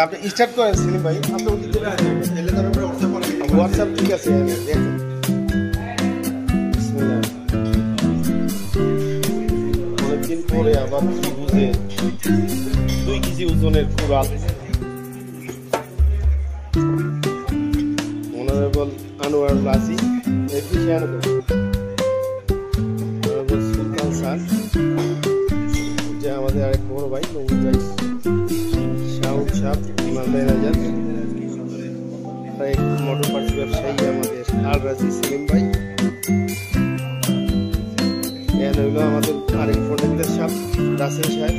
আপনি স্টার্ট করেন সেলিম ভাই, আপনি ওদিক থেকে হোয়াটসঅ্যাপ ঠিক আছে দেখেন। অনেকদিন পরে আবার ত্রিভুজে 2 কেজি ওজনের কুড়াল। অনারেবল আনোয়ার রাজি, অনারেবল সুলতান স্যার, যে আমাদের আরেক বড় ভাই নবুল ভাই, শাহুদ সাহেব, ইমাম ম্যানেজার, মোটর পার্টস ব্যবসায়ী আমাদের আল রাজি সেলিম ভাই, হইল আমাদের আরেক ফোনের সাহেব রাসেল সাহেব।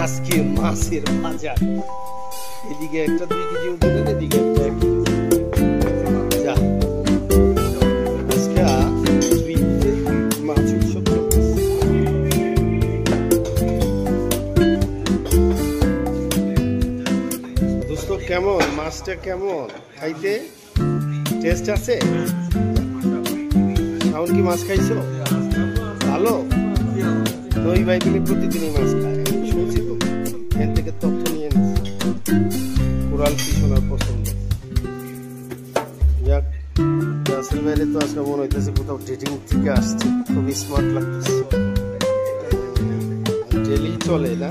আজকে মাছের বাজার, এদিকে একটা 2 কেজি ওজনের, এদিকে একটা 1 কেজি। যা আজকে মাছ উৎসব চলতেছে। দোস্ত কেমন মাছটা, কেমন খাইতে, টেস্ট আছে? শাওন কি মাছ খাইছো? ভালো। দই ভাই মিলে প্রতিদিনই মাছ খায়, শুনছি তো, এখান থেকে তথ্য নিয়ে নিচ্ছি। কোরাল ফিশ ওনার পছন্দ। যাক, রাসেল ভাইরে তো আজকে মনে হইতেছে কোথাও ডেটিং থেকে আসছে, খুবই স্মার্ট লাগতেছে। ডেলি চলে না?